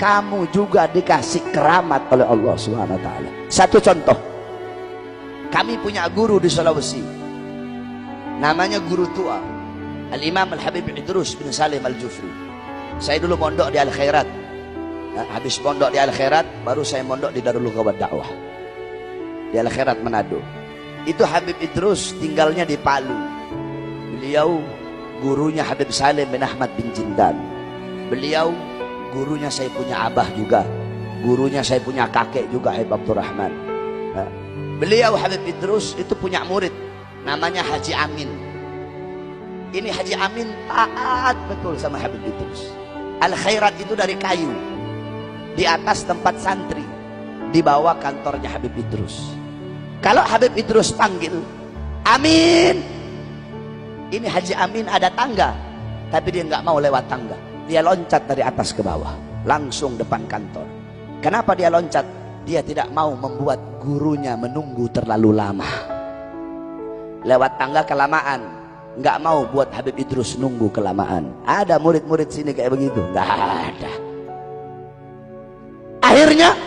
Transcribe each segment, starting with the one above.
kamu juga dikasih keramat oleh Allah Subhanahu wa taala. Satu contoh, kami punya guru di Sulawesi, namanya guru tua, Al-Imam Al-Habib Idrus bin Salim Al-Jufri. Saya dulu mondok di Al-Khairat. Habis mondok di Al-Khairat, baru saya mondok di Darul Ghabat Dakwah di Al-Khairat Manado. Itu Habib Idrus tinggalnya di Palu. Beliau gurunya Habib Salim bin Ahmad bin Jindan. Beliau gurunya saya punya abah juga, gurunya saya punya kakek juga, Habib Abdurrahman. Beliau Habib Idrus itu punya murid namanya Haji Amin. Ini Haji Amin taat betul sama Habib Idrus. Al-Khairat itu dari kayu, di atas tempat santri, di bawah kantornya Habib Idrus. Kalau Habib Idrus panggil Amin, ini Haji Amin ada tangga, tapi dia nggak mau lewat tangga. Dia loncat dari atas ke bawah, langsung depan kantor. Kenapa dia loncat? Dia tidak mau membuat gurunya menunggu terlalu lama. Lewat tangga kelamaan, nggak mau buat Habib Idrus nunggu kelamaan. Ada murid-murid sini kayak begitu? Nggak ada. Akhirnya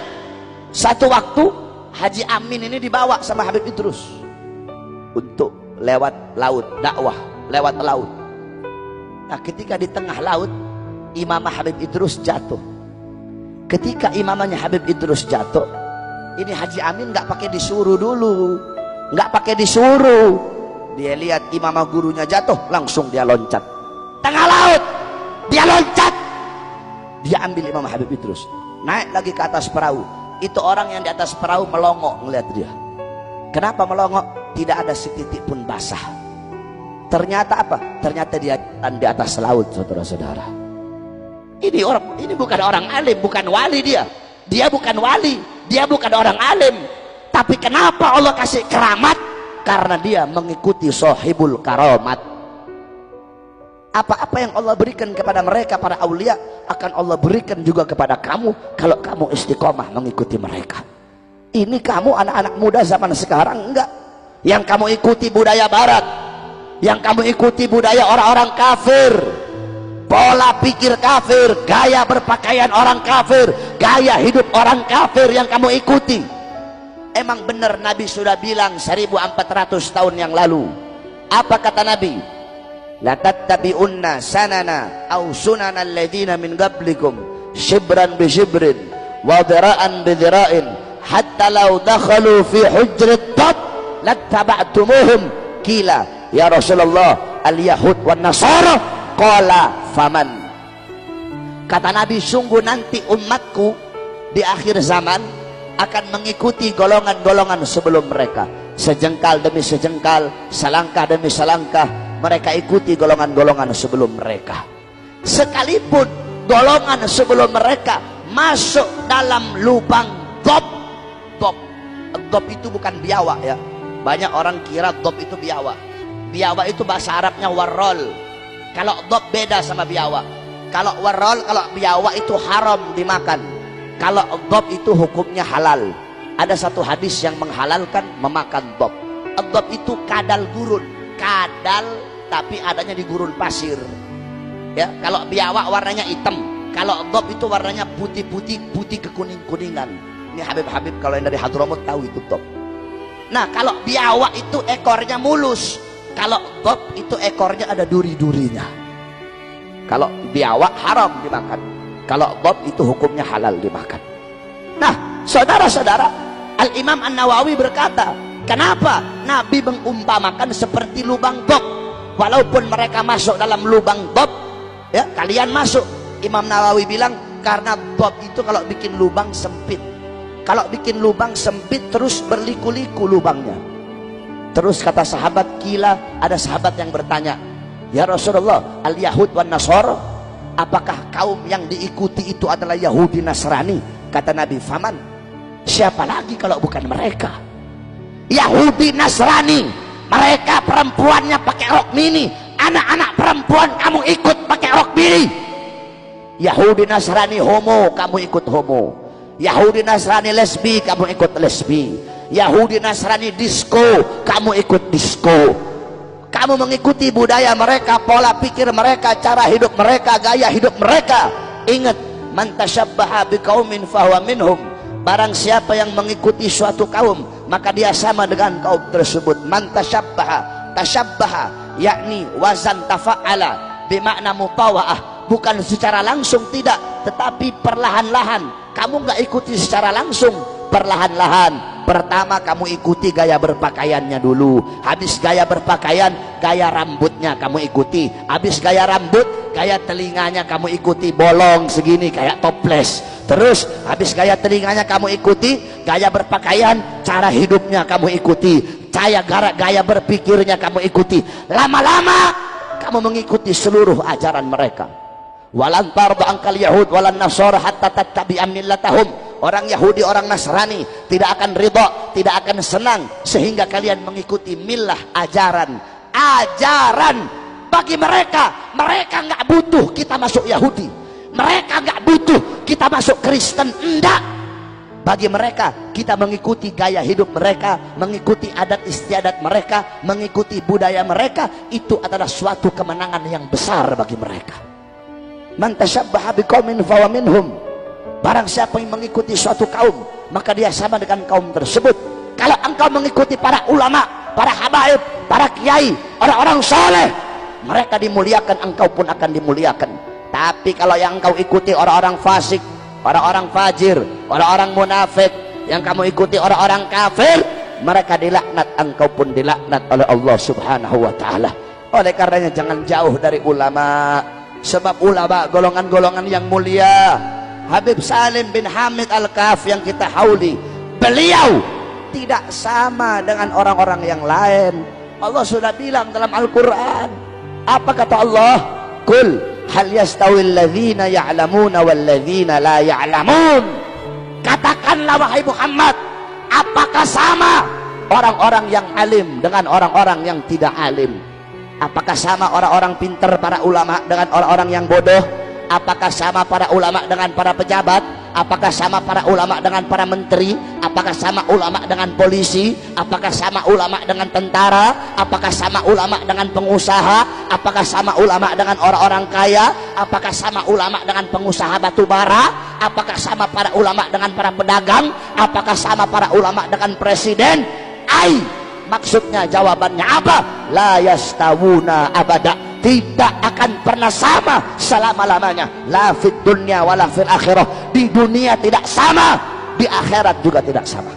satu waktu Haji Amin ini dibawa sama Habib Idrus untuk lewat laut, dakwah lewat laut. Nah, ketika di tengah laut, imamah Habib Idrus jatuh. Ketika imamahnya Habib Idrus jatuh, ini Haji Amin nggak pakai disuruh dulu, nggak pakai disuruh. Dia lihat imamah gurunya jatuh, langsung dia loncat. Tengah laut, dia loncat. Dia ambil imamah Habib Idrus, naik lagi ke atas perahu. Itu orang yang di atas perahu melongok ngeliat dia. Kenapa melongok? Tidak ada setitik pun basah. Ternyata apa? Ternyata dia di atas laut, saudara-saudara. Ini bukan orang alim, bukan wali dia. Dia bukan wali, dia bukan orang alim. Tapi kenapa Allah kasih keramat? Karena dia mengikuti sahibul karamat. Apa-apa yang Allah berikan kepada mereka, para aulia, akan Allah berikan juga kepada kamu kalau kamu istiqomah mengikuti mereka. Ini kamu anak-anak muda zaman sekarang enggak. Yang kamu ikuti budaya barat, yang kamu ikuti budaya orang-orang kafir, pola pikir kafir, gaya berpakaian orang kafir, gaya hidup orang kafir yang kamu ikuti. Emang benar Nabi sudah bilang 1400 tahun yang lalu. Apa kata Nabi? La tattabi'unna sanana aw sunana alladziina min qablikum shibran bi shibrin wa dhira'an bi dhira'in hatta law dakhalu fi hujrat tab lattaba'tumuhum. Qila ya Rasulullah al-yahud wan nasara, qala faman. Kata Nabi, sungguh nanti umatku di akhir zaman akan mengikuti golongan-golongan sebelum mereka, sejengkal demi sejengkal, selangkah demi selangkah. Mereka ikuti golongan-golongan sebelum mereka. Sekalipun golongan sebelum mereka masuk dalam lubang dob. Dob itu bukan biawak ya. Banyak orang kira dob itu biawak. Biawak itu bahasa Arabnya warrol. Kalau dob beda sama biawak. Kalau warrol, kalau biawak itu haram dimakan. Kalau dob itu hukumnya halal. Ada satu hadis yang menghalalkan memakan dob. Dob itu kadal gurun. Kadal tapi adanya di gurun pasir ya. Kalau biawak warnanya hitam, kalau dob itu warnanya putih-putih, putih kekuning-kuningan. Ini Habib-habib kalau yang dari Hadramut tahu itu dob. Nah, kalau biawak itu ekornya mulus, kalau dob itu ekornya ada duri-durinya. Kalau biawak haram dimakan, kalau dob itu hukumnya halal dimakan. Nah, saudara-saudara, Al-Imam An-Nawawi berkata, kenapa Nabi mengumpamakan seperti lubang dob? Walaupun mereka masuk dalam lubang dob, ya kalian masuk. Imam Nawawi bilang karena dob itu kalau bikin lubang sempit. Kalau bikin lubang sempit terus berliku-liku lubangnya. Terus kata sahabat, kila, ada sahabat yang bertanya, ya Rasulullah, al-Yahud wan Nasara, apakah kaum yang diikuti itu adalah Yahudi Nasrani? Kata Nabi, faman, siapa lagi kalau bukan mereka? Yahudi Nasrani, mereka perempuannya pakai rok mini, anak-anak perempuan kamu ikut pakai rok mini. Yahudi Nasrani homo, kamu ikut homo. Yahudi Nasrani lesbi, kamu ikut lesbi. Yahudi Nasrani disco, kamu ikut disco. Kamu mengikuti budaya mereka, pola pikir mereka, cara hidup mereka, gaya hidup mereka. Ingat, man tashabbaha biqaumin fahuwa minhum. Barang siapa yang mengikuti suatu kaum, maka dia sama dengan kaum tersebut. Man tashabbaha, tashabbaha yakni wazan tafa'ala bimakna mutawaah, bukan secara langsung, tidak, tetapi perlahan-lahan. Kamu nggak ikuti secara langsung, perlahan-lahan. Pertama kamu ikuti gaya berpakaiannya dulu. Habis gaya berpakaian, gaya rambutnya kamu ikuti. Habis gaya rambut, gaya telinganya kamu ikuti, bolong segini kayak toples. Terus habis gaya telinganya kamu ikuti, gaya berpakaian, cara hidupnya kamu ikuti, gaya berpikirnya kamu ikuti. Lama-lama kamu mengikuti seluruh ajaran mereka. Walan tarda angkal yahud walan nasara hatta tattabi'a millatahum. Orang Yahudi, orang Nasrani tidak akan ridha, tidak akan senang sehingga kalian mengikuti millah, ajaran bagi mereka. Mereka nggak butuh kita masuk Yahudi, mereka nggak butuh kita masuk Kristen, enggak. Bagi mereka kita mengikuti gaya hidup mereka, mengikuti adat istiadat mereka, mengikuti budaya mereka, itu adalah suatu kemenangan yang besar bagi mereka. Man tashabbaha biqaumin fahuwa minhum. Barang siapa yang mengikuti suatu kaum, maka dia sama dengan kaum tersebut. Kalau engkau mengikuti para ulama, para habaib, para kiai, orang-orang soleh, mereka dimuliakan, engkau pun akan dimuliakan. Tapi kalau yang engkau ikuti orang-orang fasik, orang-orang fajir, orang-orang munafik, yang kamu ikuti orang-orang kafir, mereka dilaknat, engkau pun dilaknat oleh Allah Subhanahu wa ta'ala. Oleh karenanya jangan jauh dari ulama, sebab ulama golongan-golongan yang mulia. Habib Salim bin Hamid Al-Kaf yang kita hauli, beliau tidak sama dengan orang-orang yang lain. Allah sudah bilang dalam Al-Quran, apa kata Allah? Qul hal yastawil ladzina ya'lamuna wal ladzina la ya'lamun. Katakanlah wahai Muhammad, apakah sama orang-orang yang alim dengan orang-orang yang tidak alim? Apakah sama orang-orang pintar, para ulama, dengan orang-orang yang bodoh? Apakah sama para ulama dengan para pejabat? Apakah sama para ulama dengan para menteri? Apakah sama ulama dengan polisi? Apakah sama ulama dengan tentara? Apakah sama ulama dengan pengusaha? Apakah sama ulama dengan orang-orang kaya? Apakah sama ulama dengan pengusaha batu bara? Apakah sama para ulama dengan para pedagang? Apakah sama para ulama dengan presiden? Maksudnya jawabannya apa? La yastawuna abada, tidak akan pernah sama selama-lamanya. La fid dunya wala fil akhirah. Di dunia tidak sama, di akhirat juga tidak sama.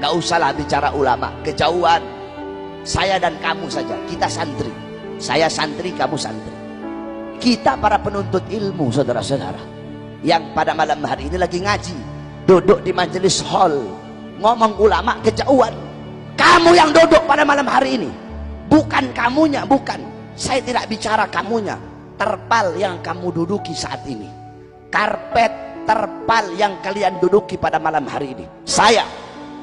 Nggak usahlah bicara ulama, kejauhan. Saya dan kamu saja, kita santri. Saya santri, kamu santri. Kita para penuntut ilmu, saudara-saudara, yang pada malam hari ini lagi ngaji, duduk di majelis hall, ngomong ulama, kejauhan. Kamu yang duduk pada malam hari ini, bukan kamunya, bukan. Saya tidak bicara kamunya. Terpal yang kamu duduki saat ini, karpet terpal yang kalian duduki pada malam hari ini. Saya,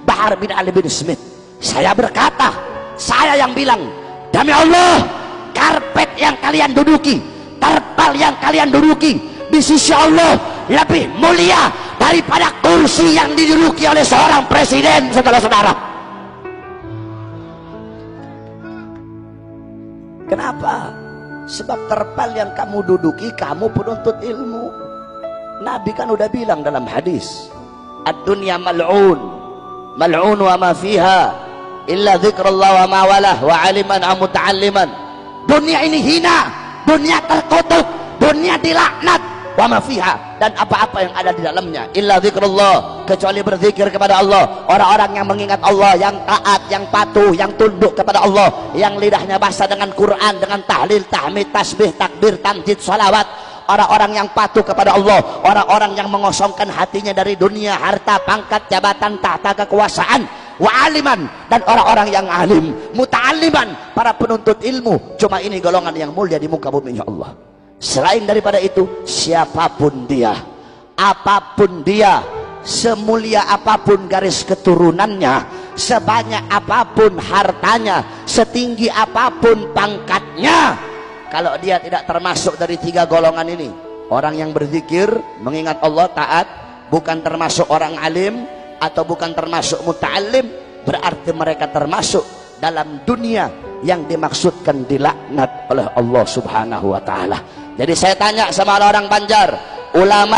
Bahar bin Ali bin Smith, saya berkata, saya yang bilang, demi Allah, karpet yang kalian duduki, terpal yang kalian duduki, di sisi Allah lebih mulia daripada kursi yang diduduki oleh seorang presiden, saudara-saudara. Kenapa? Sebab terpal yang kamu duduki, kamu penuntut ilmu. Nabi kan udah bilang dalam hadis, ad-dunya mal'un, mal'un wa ma fiha illa dzikrullah wa ma walah wa aliman wa muta'alliman. Dunia ini hina, dunia terkutuk, dunia dilaknat, wa ma fiha, dan apa-apa yang ada di dalamnya, illa dzikrullah, kecuali berzikir kepada Allah. Orang-orang yang mengingat Allah, yang taat, yang patuh, yang tunduk kepada Allah, yang lidahnya basah dengan Quran, dengan tahlil, tahmid, tasbih, takbir, tamjid, salawat. Orang-orang yang patuh kepada Allah, orang-orang yang mengosongkan hatinya dari dunia, harta, pangkat, jabatan, tahta, kekuasaan, wa aliman, dan orang-orang yang alim, muta'alliman, para penuntut ilmu. Cuma ini golongan yang mulia di muka bumi, ya Allah. Selain daripada itu, siapapun dia, apapun dia, semulia apapun garis keturunannya, sebanyak apapun hartanya, setinggi apapun pangkatnya, kalau dia tidak termasuk dari tiga golongan ini, orang yang berzikir, mengingat Allah, taat, bukan termasuk orang alim, atau bukan termasuk muta'alim, berarti mereka termasuk dalam dunia yang dimaksudkan dilaknat oleh Allah Subhanahu wa ta'ala. Jadi saya tanya sama orang Banjar, ulama